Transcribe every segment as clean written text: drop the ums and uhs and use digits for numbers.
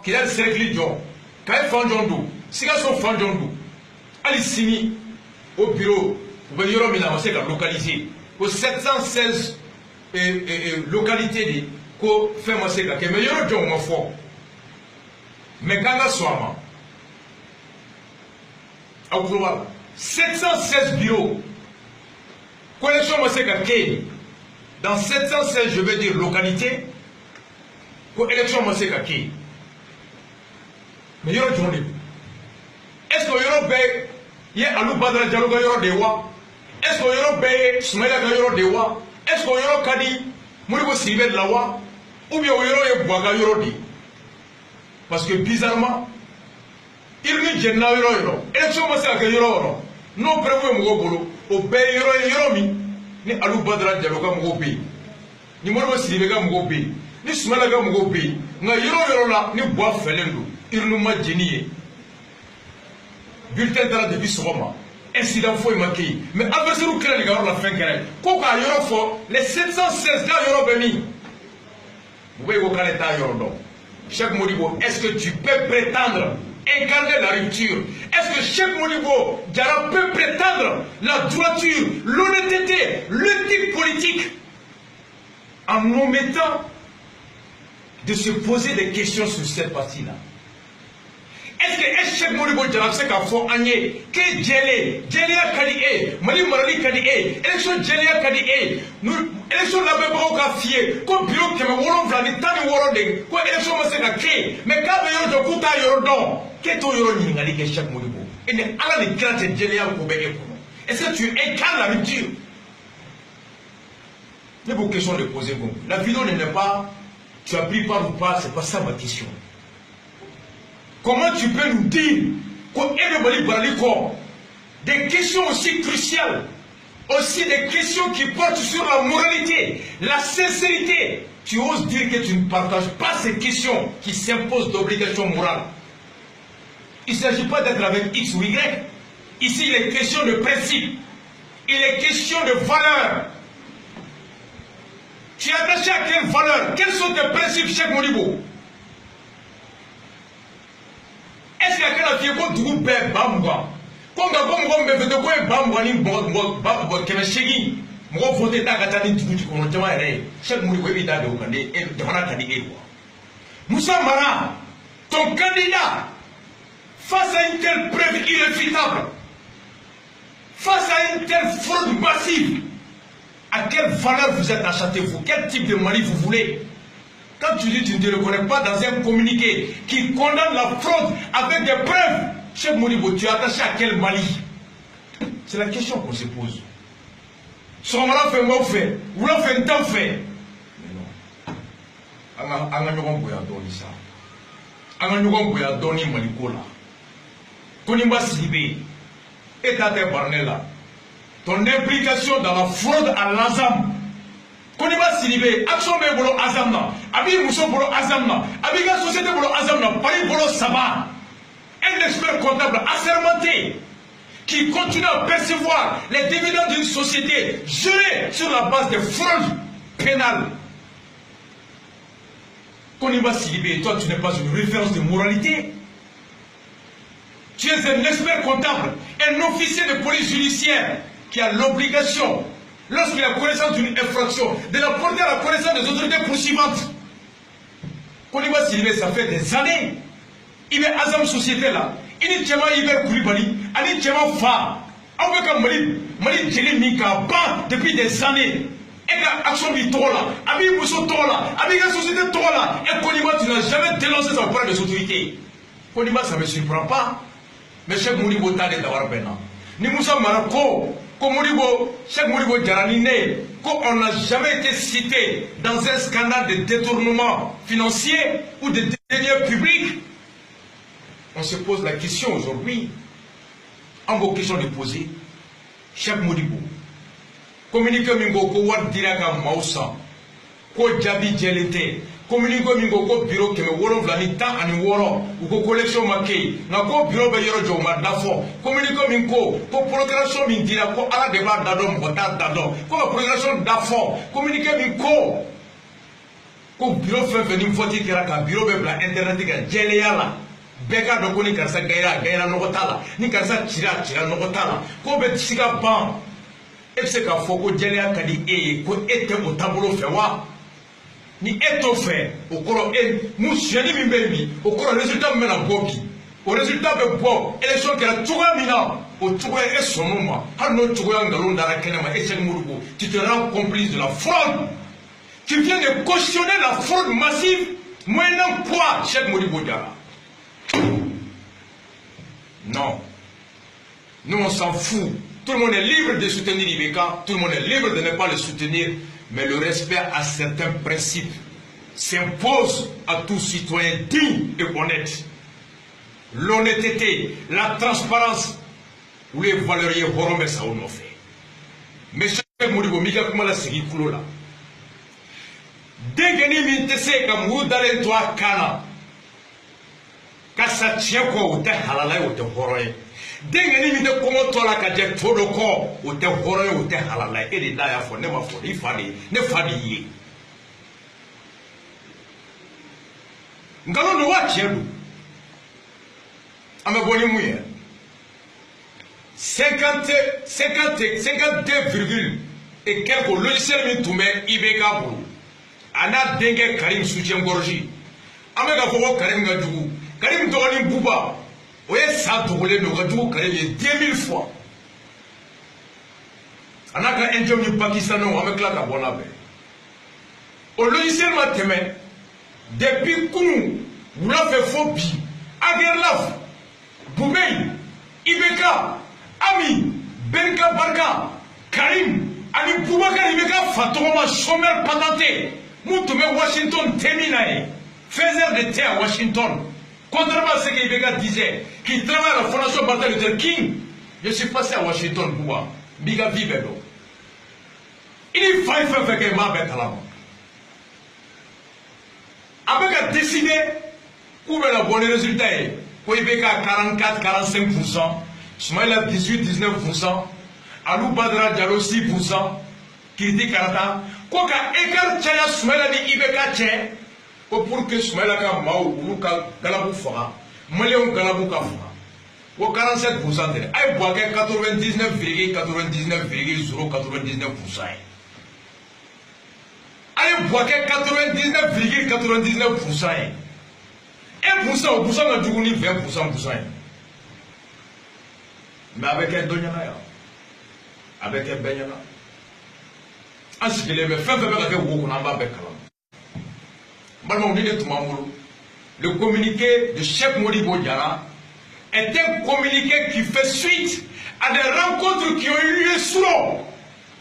qu'il a le cercle John, quand il fait un John, si il a son fan John, allez signer au bureau, vous voyez, il a localisé aux 716 localités ko fait moi c'est que meilleur John ma foi. Mais quand on soit au global 716 bureaux, collection moi c'est que dans 716 je veux dire localités, ko élection moi c'est que meilleur John. Est-ce que Europe il y a Alou Badra Dialogue Euro Dewa? Est-ce que Europe Soumaïla Euro Dewa? Est-ce que Euro Kadi Mouribo Sibel Lawa? Ou bien Euro et Boaga Euro Di? Parce que bizarrement, il n'y a pas de Euro. Élection moi c'est que Euro. Non prévu Mougo Bolo, au Bay Euro mi, ni Alou Badra Dialogue Mougo Bi, ni Mouribo Sibega Mougo Bi, ni Soumaïla Mougo Bi, ni Euro là, ni Bois Felendo, il nous m'a génié. Bulletin de la depuis ce moment. Incident faut y manquer. Mais adversaire ou clair les gars, la fin carré. Pourquoi il y aura les 716 gars, il y aura béni. Vous voyez, vous allez à Yorodon. Cheikh Modibo, est-ce que tu peux prétendre incarner la rupture? Est-ce que Cheikh Modibo Diarra peut prétendre la droiture, l'honnêteté, l'éthique politique en omettant de se poser des questions sur cette partie-là? Est-ce que Cheikh Modibo Diarra sait qu'à fond Agné, que Djelia Kadi Mali Marali Kadi élection Djelia Kadi élection la Bebo Gafié, comme bureau qui me volons vlani tani worode, quoi élection me c'est que, mais quand il y a de Kouta Yorodon, qu'est-ce que Yoro Ningali que Cheikh Modibo? Et n'est à la grande Djelia Koubé. Est-ce que tu incarnes la rupture? Il y a beaucoup de questions de poser. La vidéo n'est pas, tu as pris part ou pas, c'est pas ça ma question. Comment tu peux nous dire des questions aussi cruciales, aussi des questions qui portent sur la moralité, la sincérité? Tu oses dire que tu ne partages pas ces questions qui s'imposent d'obligations morales. Il ne s'agit pas d'être avec X ou Y. Ici, il est question de principe. Il est question de valeur. Tu es attaché à quelle valeur? Quels sont tes principes, Cheikh Modibo? Est-ce qu'il y a quelqu'un qui a dit que Bamba, comme on me fait de quoi Bamba ni Bamba qui me chégui, moi voter ta gatani du coup on t'a dit chaque Modibo est dans le Kandé et de la Kandé. Moussa Mara, ton candidat, face à une telle preuve irréfutable, face à une telle fraude massive, à quelle valeur vous êtes acheté vous? Quel type de mari vous voulez? Quand tu dis que tu ne te reconnais pas dans un communiqué qui condamne la fraude avec des preuves, Cheikh Modibo, tu es attaché à quel Mali? C'est la question qu'on se pose. Son Mara fait moi fait, ou l'on fait un temps fait. Mais non. Anganyogon Boya Doni ça. Anganyogon Boya Doni Malikola. Konimba Sibé, État de Barnella. Ton implication dans la fraude à l'Azam. Koniba Sidibé, action bolo Azamna, Abi Mousso bolo Azamna, Abiga Société bolo Azamna, Paris bolo Saba, un expert comptable assermenté qui continue à percevoir les dividendes d'une société gérée sur la base des fraudes pénales. Koniba Sidibé, toi tu n'es pas une référence de moralité. Tu es un expert comptable, un officier de police judiciaire qui a l'obligation, lorsqu'il a connaissance d'une infraction, de la porter à la connaissance des autorités poursuivantes. Koniba Sidibé, ça fait des années. Il est Azam Société là. Il est Tchema Iber Koulibaly. Il est Tchema Fa. Avec Mali Djeli Mika Ban depuis des années. Et que Action Vitola, Abi Mousso Tola, Abi la société Tola. Et Koniba, tu n'as jamais dénoncé ça auprès des autorités. Koniba, ça ne me surprend pas. Mais Cheikh Modibo Tade Dawar Bena. Ni Moussa Marako. Cheikh Modibo Diarra, on n'a jamais été cité dans un scandale de détournement financier ou de deniers publics. On se pose la question aujourd'hui, en vos questions de poser, Cheikh Modibo, communiquez Mingo ko Wad Diraka Mausa, ko Djabi Djelete, communiquez Mingo ko bureau qui me wolo vlani ta ani wolo, ou ko collection maké, na ko bureau be yoro joma dafo, communiquez Mingo ko progression min dira ko ala débat dadom ko ta dadom, ko progression dafo, communiquez Mingo ko bureau fɛn fɛn ni vote kɛra ka bureau bɛ bila internet kan jɛlenya la bɛɛ k'a dɔn ko ni karisa gagner nɔgɔ t'a la ni karisa cira nɔgɔ t'a la ko bɛ se ka ban e bɛ se k'a fɔ ko jɛlenya ka di e ye ko e tɛ o taabolo fɛ wa ni e t'o fɛ o kɔrɔ e mun siyɛnni min bɛ yen bi o kɔrɔ résultat min bɛna bɔ bi o résultat bɛ bɔ élection kɛra cogoya min na o cogoya e sɔnn'o ma hali n'o cogoya nkalon dara kɛnɛ ma e Cheikh Modibo tu te rends complice de la fraude tu viens de cautionner la fraude massive moyennant quoi Cheikh Modibo Diarra. Non, nous on s'en fout. Tout le monde est libre de soutenir Ibeka, tout le monde est libre de ne pas le soutenir, mais le respect à certains principes s'impose à tout citoyen digne et honnête. L'honnêteté, la transparence, ou les valeurs Horomé Saouno fait. Mais Cheikh Modibo, Mika Kumala Segi Kulola. Dengeni Mintese Kamou Dalen Toa Kana. Kasa Tcheko ou te halala ou te horoye. Dengeni Minte Komo Tola Kaje Todoko ou te horoye ou te halala. Et les daya fo, ne ma fo, ne fadi ye. Ngalo no wa tchedu. Ame boni mouye. 52, et quelques logiciels mi tombé Ibeka Bou. Ana Dengue Karim Soutien Gorgi. Ame ga foko Karim Gadjougou. Karim Dogoni Bouba. Oye sa Togolé no Gadjougou Karim 2000 fois. Ana ka enjom ni Pakistano ame klaka bonabe. Au logiciel ma teme depuis Kounou, vous l'avez fait bi. Agerlaf, Boubey, Ibeka, Ami, Benka Barka, Karim, Ani Boubaka Ibeka, Fatoma, chômeur patenté, Moutoumé Washington, Teminae, faiseur de thé à Washington. Contrairement à ce que Ibeka disait, qui travaille à la Fondation Martin Luther King, je suis passé à Washington, Bouba, Biga Vibelo. Il fallait faire que ma bête à la main. Avec a décidé où va la bonne résultat. Ibeka 44-45%, Soumaïla 18-19%, Alou Badra Diallo 6%, Kiriti Karata, Koka Ekar Tchaya Soumaïla ni Ibeka Tché, pour que Soumaïla ka Mao ou Galabou Fora, Malion Galabou ka Fora. Au 47%, aïe boaké 99,99,099%. Aïe boaké 99,99%. 1% au poussant de Djougouni 20%. Mais avec un Donyana, avec un Benyana. En ce qui est le fait de faire un gros qu'on avec le communiqué de Cheikh Modibo Diarra est un communiqué qui fait suite à des rencontres qui ont eu lieu sous l'eau.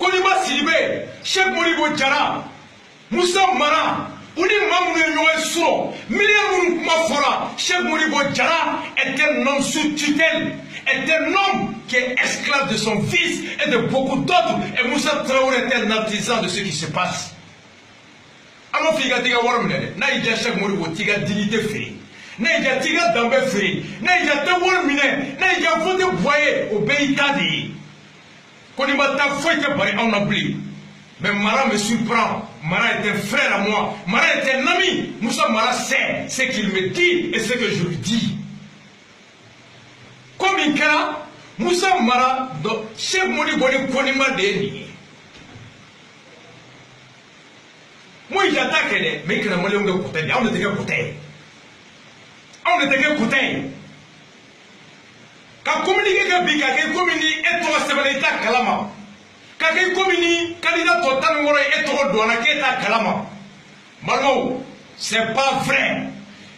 Koliba Silibé, Cheikh Modibo Diarra, Moussa Mara, Ouni Mamoune Noé Souro, Miliamoun Mafora, Cheikh Modibo Diarra est un homme sous tutelle, est un homme qui est esclave de son fils et de beaucoup d'autres. Et Moussa Traoré est un artisan de ce qui se passe. Alors, Figa Tiga Warmene, Naïdia Cheikh Modibo Tiga dignité free, Naïdia Tiga Dambé free, Naïdia Tawarmine, Naïdia Vote Boye au Beitadi. Konimata Foyte Bari en oubli. Mais Mara me surprend. Mara est un frère à moi. Mara est un ami. Moussa Mara sait ce qu'il me dit et ce que je lui dis. Comme il y a Moussa Mara, Cheikh Modibo Konima Deni. Moi, j'attaque, mais il y a un moyen de côté. On était côté. On était côté. Quand communiquer que Bika, communiquer et toi, c'est l'état Kalama. Quand communiquer, candidat total, et toi, doit la Kalama. Malmo, c'est pas vrai.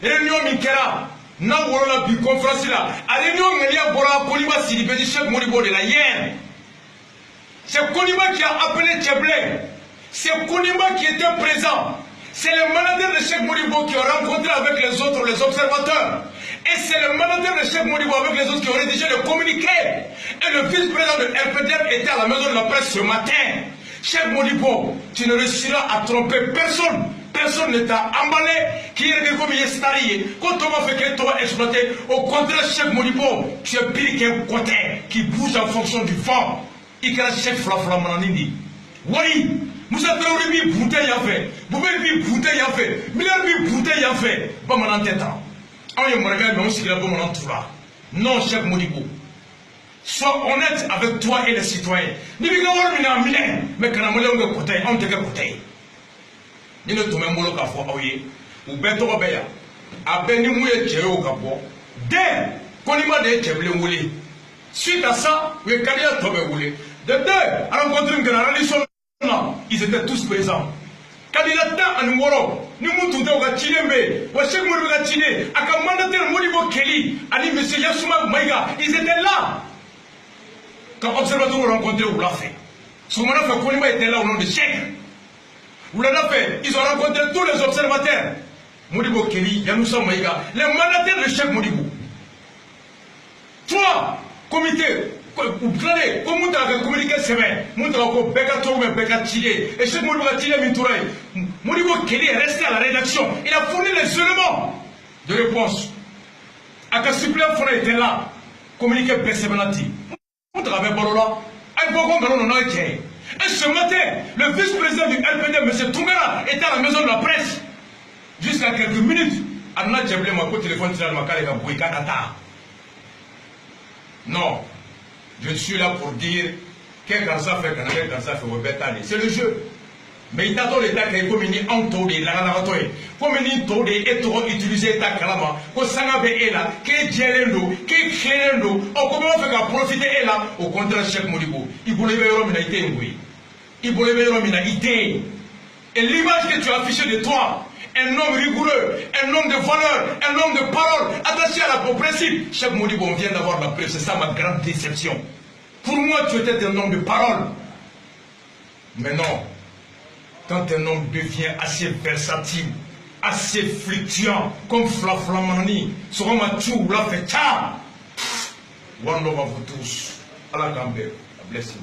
Réunion Mikera, n'a pas pu conférence là. À réunion, il y a Bora Koliba Silibé du Cheikh Modibo de la hier. C'est Koliba qui a appelé Tcheblé. C'est Koliba qui était présent. C'est le manager de Cheikh Modibo qui a rencontré avec les autres, les observateurs. Et c'est le manager de Cheikh Modibo avec les autres qui ont rédigé le communiqué. Et le vice-président de RPDF était à la maison de la presse ce matin. Cheikh Modibo, tu ne réussiras à tromper personne. Personne ne t'a emballé. Qui est comme il est starié. Quand on va faire que tu vas exploiter, au contraire, Cheikh Modibo, tu es pire qu'un côté qui bouge en fonction du vent. Il y a Cheikh Flafla Mananindi. Oui. Moussa Traoré bi bouteille en fait. Boubé bi bouteille en fait. Miller bi bouteille en fait. Pas mon entête. On y mais on s'y l'a pas mon entourage. Non, Cheikh Modibo. Sois honnête avec toi et les citoyens. Ni bi gawar mina mille, mais quand on est au côté, on te côté. Ni ne tombe molo ka fo awye. Ou beto obeya. Abeni mouye tchero ka bo. Dès qu'on y m'a dit tcheble mouli. Suite à ça, le carrière tombe mouli. De deux, à rencontrer une généralisation. Ils étaient tous présents. Quand il a tant à nous moro, nous moutons au Chilembe, au Cheikh Modibo Chile, à comme mandataire Modibo Kelly, à M. Yassouma Maïga, ils étaient là. Quand observateur nous rencontré, on l'a fait. Soumana Fakonima était là au nom de Cheikh. Vous l'avez fait, ils ont rencontré tous les observateurs. Modibo Kelly, Yanoussa Maïga, les mandataires de Cheikh Modibo. Toi, comité, vous prenez, comme vous avez communiqué ce matin, vous avez Beka Tourme, Beka Chile, et Cheikh Modibo Chile Mintouraï. Modibo Kelly est resté à la rédaction. Il a fourni les éléments de réponse. Akasiplem Fona était là, communiqué Bessebenati. Vous avez Balola, et ce matin, le vice-président du LPD, M. Toumera, était à la maison de la presse. Jusqu'à quelques minutes, Anna Djeblé m'a dit téléphone non, je suis là pour dire que quand ça fait Canada, quand ça fait Webetani. C'est le jeu. Mais il t'a donné l'État qui est comme une entourée, la galatoye. Comme une entourée, et tu vas utiliser ta calama, que Sangabe est là, qui est Djelendo, qui est Khelendo, ou comment on fait qu'à profiter est là, au contraire, Cheikh Modibo. Il voulait voir une ité, oui. Il voulait voir une ité. Et l'image que tu as affichée de toi, un homme rigoureux, un homme de valeur, un homme de parole, attaché à la principe. Cheikh Modibo, on vient d'avoir la preuve, c'est ça ma grande déception. Pour moi, tu étais un homme de parole. Mais non. Quand un homme devient assez versatile, assez fluctuant, comme Flaflamani, sur un tout, là fait ça. One love à vous tous. Allah Gambe, blessing.